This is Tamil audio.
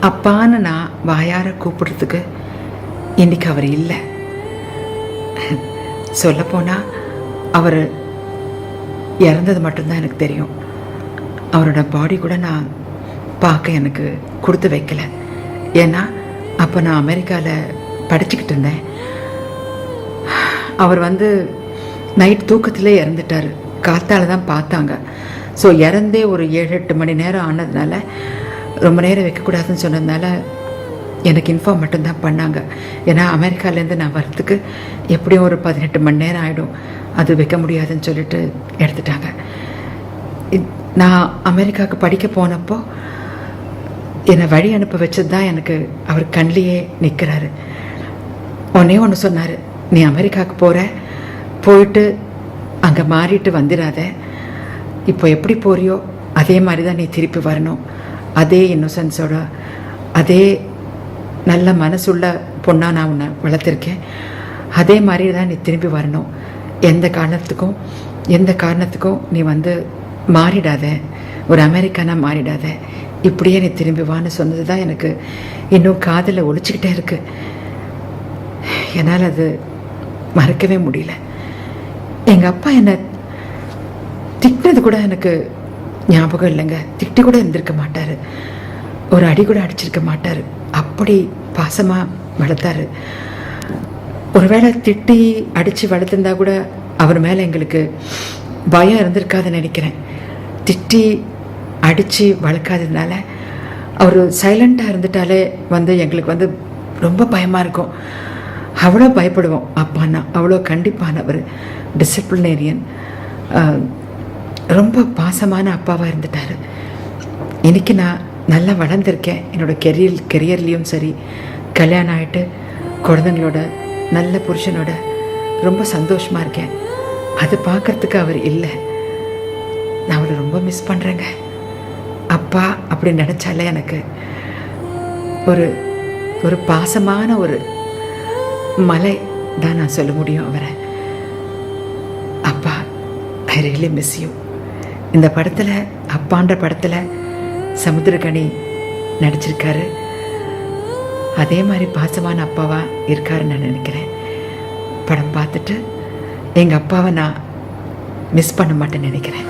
அப்பான்னு நான் வாயார கூப்பிடுறதுக்கு இன்னைக்கு அவர் இல்லை. சொல்லப்போனால் அவர் இறந்தது மட்டும்தான் எனக்கு தெரியும். அவரோட பாடி கூட நான் பார்க்க எனக்கு கொடுத்து வைக்கல. ஏன்னா அப்போ நான் அமெரிக்காவில் படிச்சுக்கிட்டு இருந்தேன். அவர் நைட் தூக்கத்திலே இறந்துட்டார். காத்தால தான் பார்த்தாங்க. ஸோ இறந்தே ஒரு 7-8 மணி நேரம் ஆனதுனால ரொம்ப நேரம் வைக்கக்கூடாதுன்னு சொன்னதுனால எனக்கு இன்ஃபார்ம் மட்டும்தான் பண்ணாங்க. ஏன்னா அமெரிக்காவிலேருந்து நான் வர்றதுக்கு எப்படியும் ஒரு 18 மணி நேரம் ஆகிடும், அது வைக்க முடியாதுன்னு சொல்லிட்டு எடுத்துட்டாங்க. நான் அமெரிக்காவுக்கு படிக்க போனப்போ என்னை வழி அனுப்ப வச்சது தான் எனக்கு அவர் கண்ணிலேயே நிற்கிறாரு. ஒன்று சொன்னார், நீ அமெரிக்காவுக்கு போயிட்டு அங்கே மாறிட்டு வந்துடாத. இப்போ எப்படி போறியோ அதே மாதிரி தான் நீ திருப்பி வரணும். அதே இன்னோசன்ஸோட அதே நல்ல மனசுள்ள பொண்ணாக நான் உன்னை வளர்த்துருக்கேன். அதே மாதிரி தான் நீ திரும்பி வரணும். எந்த காரணத்துக்கும் நீ மாறிடாத, ஒரு அமெரிக்கானா மாறிடாத, இப்படியே நீ திரும்பி வான்னு சொன்னது தான் எனக்கு இன்னும் காதில் ஒழிச்சிக்கிட்டே இருக்கு. என்னால் அது மறக்கவே முடியல. எங்கள் அப்பா என்னை திட்டினது கூட எனக்கு ஞாபகம் இல்லைங்க. திட்டி கூட இருந்திருக்க மாட்டார், ஒரு அடி கூட அடிச்சிருக்க மாட்டார். அப்படி பாசமாக வளர்த்தாரு. ஒருவேளை திட்டி அடித்து வளர்த்துருந்தா கூட அவர் மேலே எங்களுக்கு பயம் இருந்திருக்காதுன்னு நினைக்கிறேன். திட்டி அடித்து வளர்க்காததுனால அவர் சைலண்ட்டாக இருந்துட்டாலே எங்களுக்கு ரொம்ப பயமாக இருக்கும். அவ்வளோ பயப்படுவோம். அப்பான்னா அவ்வளோ கண்டிப்பானவர், டிசிப்ளினேரியன், ரொம்ப பாசமான அப்பாவாக இருந்துட்டார். இன்றைக்கி நான் நல்லா வளர்ந்துருக்கேன். என்னோடய கெரியர்லேயும் சரி, கல்யாணம் ஆகிட்டு குழந்தைங்களோட நல்ல புருஷனோட ரொம்ப சந்தோஷமாக இருக்கேன். அது பார்க்குறதுக்கு அவர் இல்லை. நான் அவரை ரொம்ப மிஸ் பண்ணுறேங்க. அப்பா அப்படி நினச்சாலே எனக்கு ஒரு பாசமான ஒரு மலை தான் நான் சொல்ல முடியும் அவரை. அப்பா, ஐ ரியலி மிஸ் யூ. இந்த படத்தில், அப்பான்ற படத்தில் சமுத்திரகனி நடிச்சிருக்காரு. அதே மாதிரி பாசமான அப்பாவாக இருக்காருன்னு நான் நினைக்கிறேன். படம் பார்த்துட்டு எங்கள் அப்பாவை நான் மிஸ் பண்ண மாட்டேன்னு நினைக்கிறேன்.